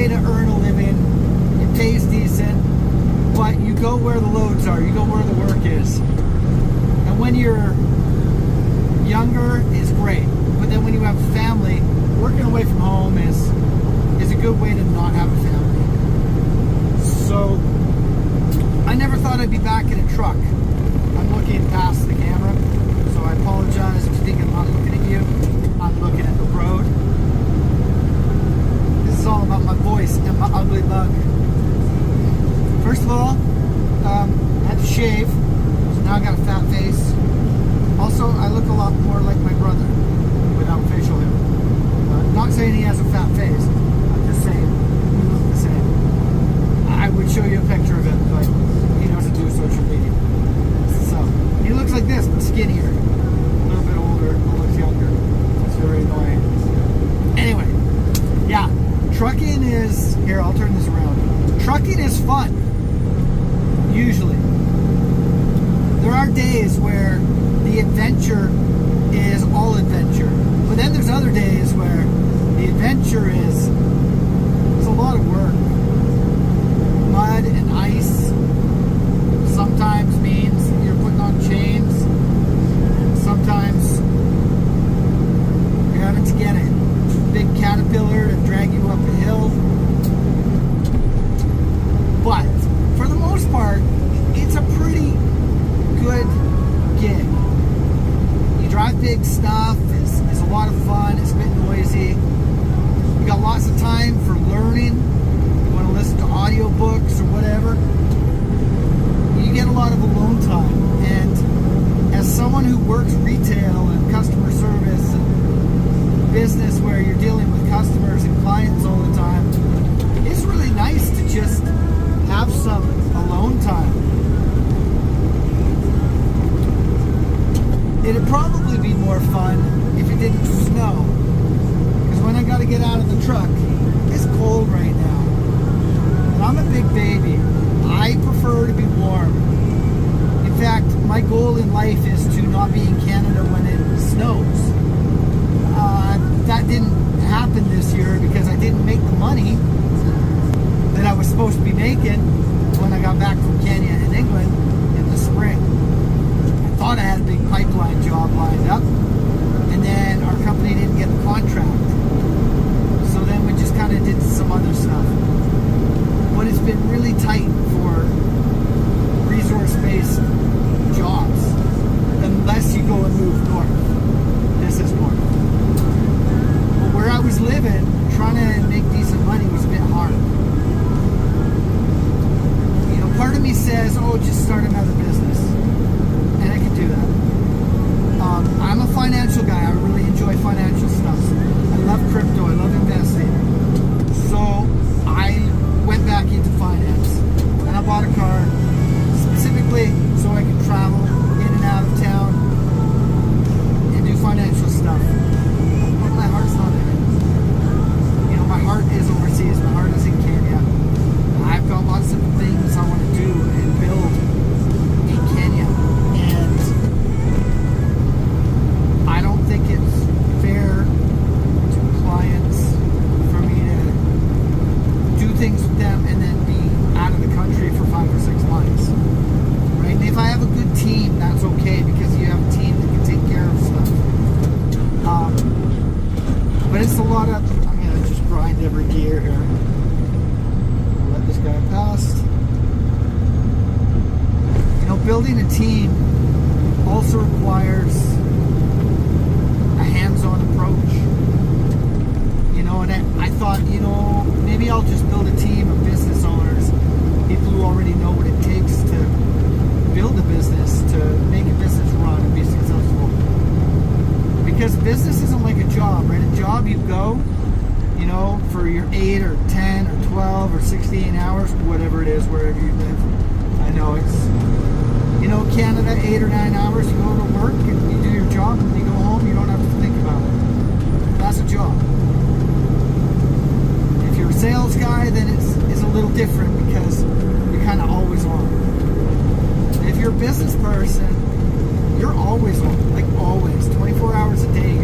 way to earn a living. It pays decent, but you go where the loads are. You go where the work is. And when you're younger, it's great. But then when you have a family, working away from home is a good way to not have a family. So I never thought I'd be back in a truck. I'm looking past the camera, so I apologize if you think I'm not looking at you. I'm looking at the road. This is all about my voice and my ugly mug. First of all, I had to shave, so now I got a fat face. Also, I look a lot more like my brother without facial hair. Not saying he has a fat face, I'm just saying we look the same. I would show you a picture of him, but he doesn't do social media. So, he looks like this, but skinnier. A little bit older, but looks younger. It's very annoying. Anyway, yeah, trucking is, here, I'll turn this around. Trucking is fun, usually. There are days where the adventure is all adventure. But then there's other days where the adventure is, it's a lot of work. Mud and ice sometimes means you're putting on chains. Sometimes you're having to get a big caterpillar to drag you up a hill. But for the most part, it's a pretty good gig. You drive big stuff, it's a lot of fun, it's a bit noisy. You got lots of time for learning. You want to listen to audiobooks or whatever. You get a lot of alone time. And as someone who works retail and customer service and business where you're dealing with customers and clients all the time, it's really nice to just have some alone time. It'd probably be more fun if it didn't snow. Because when I got to get out of the truck, it's cold right now. And I'm a big baby. I prefer to be warm. In fact, my goal in life is to not be in Canada when it snows. That didn't happen this year because I didn't make the money that I was supposed to be making when I got back from Kenya and England in the spring. I thought I had a big pipeline job lined up, and then our company didn't get the contract. So then we just kind of did some other stuff. But it's been really tight for resource-based jobs, unless you go and move north. This is north. But where I was living, trying to make decent money was a bit hard. You know, part of me says, oh, just start another business. And I can do that. I'm a financial guy. I really enjoy financial stuff. I love crypto. I love investing. So I went back into finance. And I bought a car specifically so I could travel in and out of town and do financial stuff. But my heart's not in it. You know, my heart is overseas. My heart is in Kenya. I've got lots of things I want to do and build in Kenya. And I don't think it's fair to clients for me to do things with them and then be out of the country for 5 or 6 months. Right? And if I have a good team, that's okay because you have a team that can take care of stuff. But it's a lot of, I'm going to just grind every gear here. I'll let this guy pass. You know, building a team also requires a hands-on approach. You know, and I thought, you know, maybe I'll just build a team of business owners, people who already know what it takes to build a business, to make a business run and be successful. Because business isn't like a job, right? A job you go, you know, for your 8 or 10 or 12 or 16 hours, whatever it is, wherever you live. I know it's, you know, Canada, 8 or 9 hours, you go to work and you do your job, and when you go home, you don't have to think about it. That's a job. If you're a sales guy, then it's a little different because you're kind of always on. If you're a business person, you're always on, like always, 24 hours a day.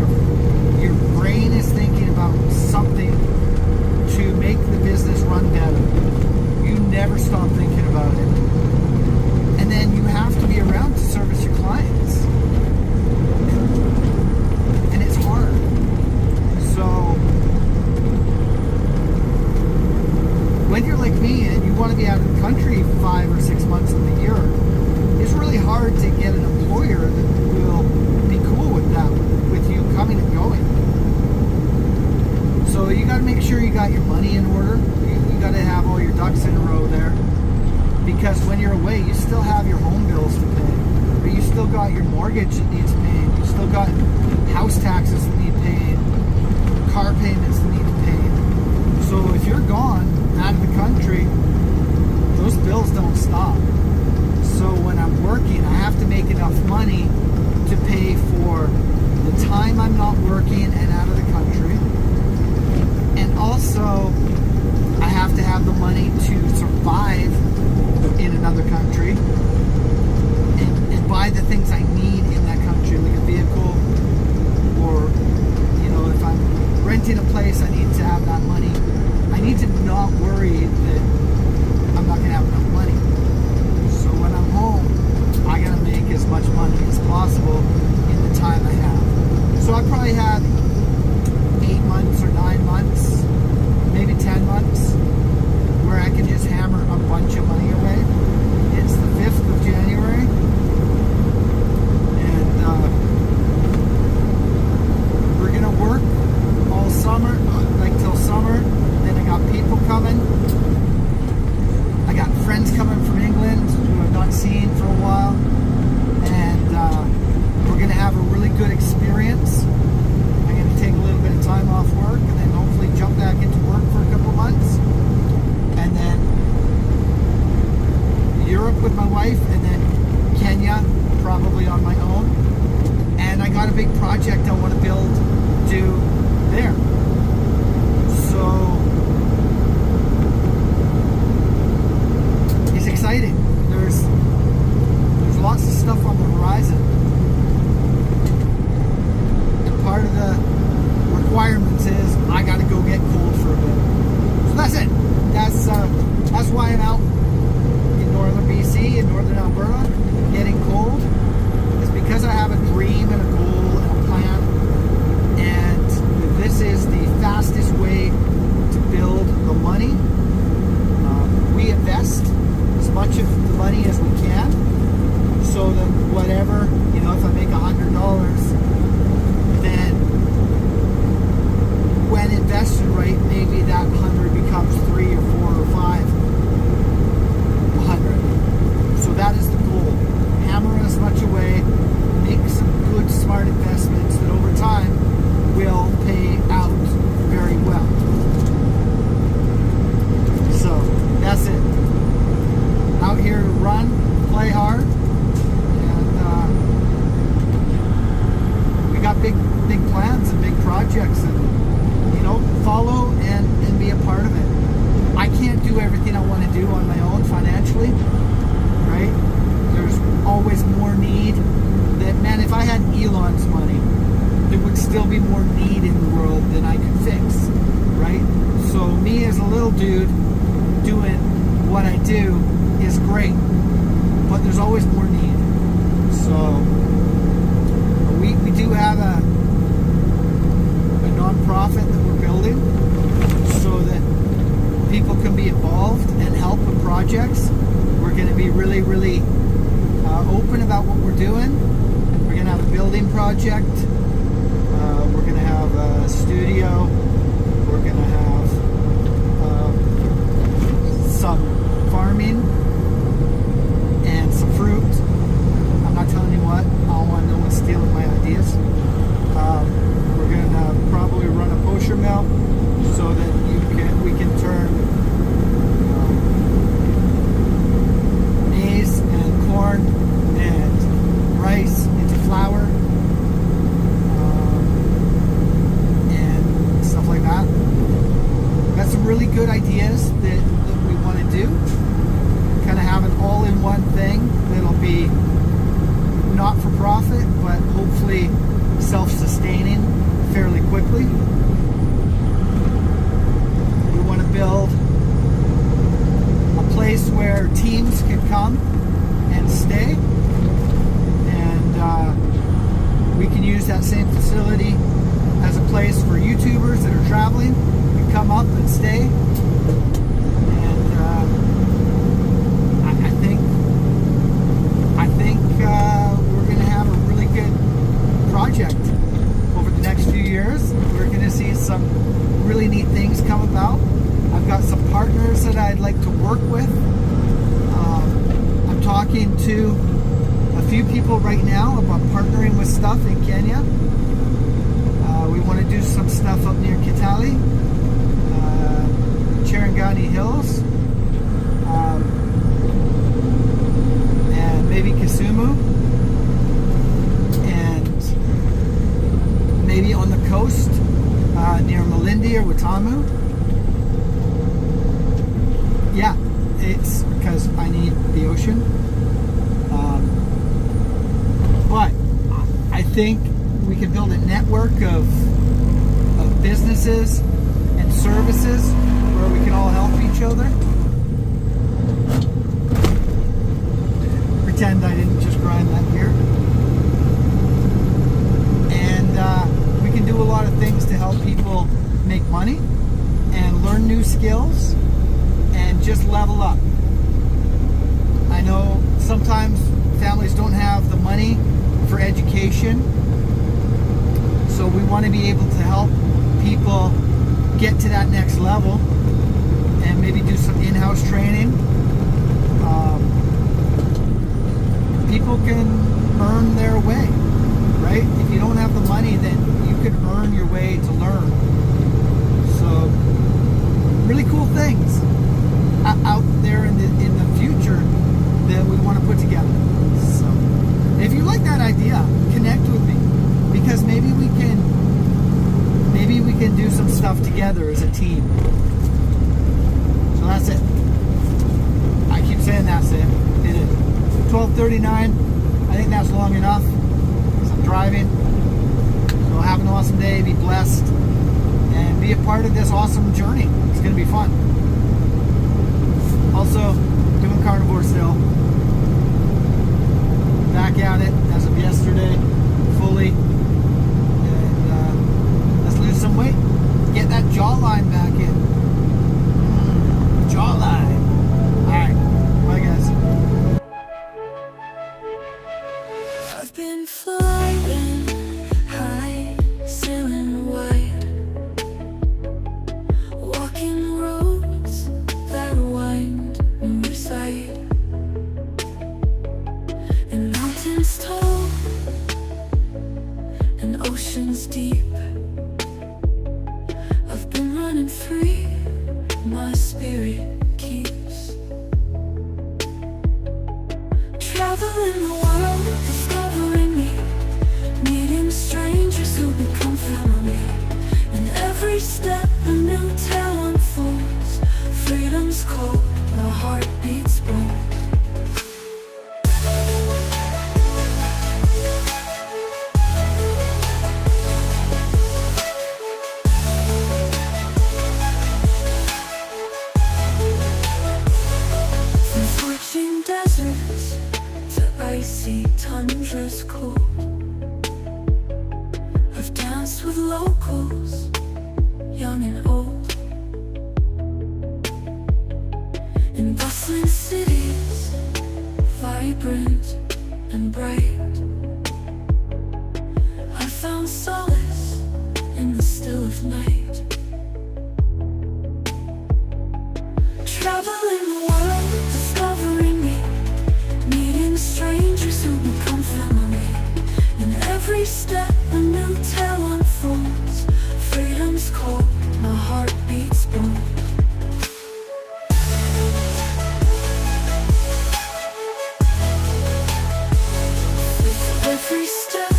Your brain is thinking about something to make the business you got to make sure you got your money in order. You got to have all your ducks in a row there. Because when you're away, you still have your home bills to pay. Or you still got your mortgage that needs paid. You still got house taxes that need paid. Car payments that need paid. So if you're gone out of the country, those bills don't stop. So when I'm working, I have to make enough money to pay for the time I'm not working and out of the country. And also, I have to have the money to survive in another country and buy the things I need in that country, like a vehicle, or, you know, if I'm renting a place, I need to have that money. I need to not worry that I'm not going to have enough money. So when I'm home, I got to make as much money as possible in the time I have. So I probably have 8 months or 9 months, maybe 10 months, where I can just hammer a bunch of money away. It's the 5th of January, and we're gonna work all summer, like till summer. Then I got people coming. I got friends coming from England who I've not seen for a while, and we're gonna have a really good experience. I'm gonna take a little bit of time off work, and then hopefully jump back into work for a couple months. And then Europe with my wife, and then Kenya probably on my own. And I got a big project I want to do there. So it's exciting. There's lots of stuff on the horizon. And part of the requirements is I got to go get cold for a bit. So that's it. That's why I'm out in northern BC, in northern Alberta, getting cold. It's because I have a dream and a goal and a plan, and this is the fastest way to build the money. We invest as much of the money as we can, so that whatever, you know, if I make $100, then when invested right, maybe that 100 becomes 3 or 4 or 500. So that is the goal. Hammer as much away, make some good, smart investments that over time will pay out very well. So that's it. Out here to run, play hard, and we got big plans and big projects, and follow and be a part of it. I can't do everything I want to do on my own financially, right? There's always more need. That, man, if I had Elon's money, there would still be more need in the world than I could fix, right? So me as a little dude doing what I do is great, but there's always more need. So we do have a non-profit that we're building so that people can be involved and help with projects. We're going to be really, really open about what we're doing. We're going to have a building project. We're going to have a studio. We're going to have some farming and some fruit. I'm not telling you what. I don't want no one stealing my ideas. We're going to probably run a kosher mill so that we can turn maize and corn and rice into flour and stuff like that. Got some really good ideas that we want to do. Kind of have an all-in-one thing that'll be not for profit, but hopefully self-sustaining fairly quickly. We want to build a place where teams can come and stay, and we can use that same facility as a place for YouTubers that are traveling to come up and stay. And really neat things come about. I've got some partners that I'd like to work with. I'm talking to a few people right now about partnering with stuff in Kenya. We want to do some stuff up near Kitale, Cherangani Hills, and maybe Kisumu, and maybe on the coast near Malindi or Watamu. Yeah, it's because I need the ocean. But I think we could build a network of businesses and services where we can all help each other. Pretend I didn't just grind that gear. And we can do a lot of things to help people make money and learn new skills and just level up. I know sometimes families don't have the money for education, so we want to be able to help people get to that next level and maybe do some in-house training. People can earn their way, right? If you don't have the money, then you can earn your way to learn. So really cool things out there in the future that we want to put together. So if you like that idea, connect with me, because maybe we can do some stuff together as a team. So that's it. I keep saying that's it. It is 12:39. I think that's long enough because I'm driving. So have an awesome day, be blessed, and be a part of this awesome journey. It's going to be fun. Also, doing carnivore still. Back at it as of yesterday, fully. And let's lose some weight. Get that jawline back in. Jawline. Alright. Bye, guys. I've been flying high, sailing wide, walking roads that wind and reside, and mountains tall and oceans deep. I've been running free, my spirit keeps traveling the world, discovering me, meeting strangers who become family. And every step a new tale unfolds. Freedom's cold, my heart beats bold. From scorching deserts to icy tundra's cool, I've danced with locals, young and old, in bustling cities, vibrant and bright. I found solace in the still of night. Traveling the world, discovering me, meeting strangers who become family. In every step a new tale unfolds. Freedom's cold, my heart beats bold. With every step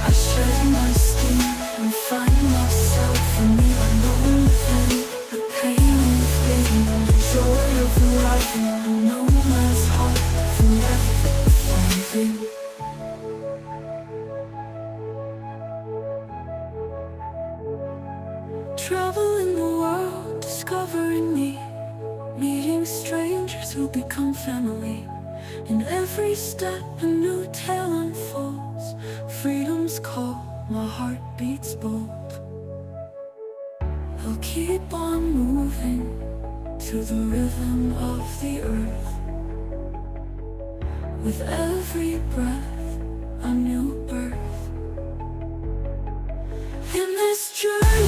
I shed my skin and find myself anew. I know within the pain of being, the joy of arriving. I know my heart forever thriving. Traveling the world, discovering me, meeting strangers who become family. In every step a new tale unfolds. Freedom's call, my heart beats bold. I'll keep on moving to the rhythm of the earth. With every breath, a new birth. In this journey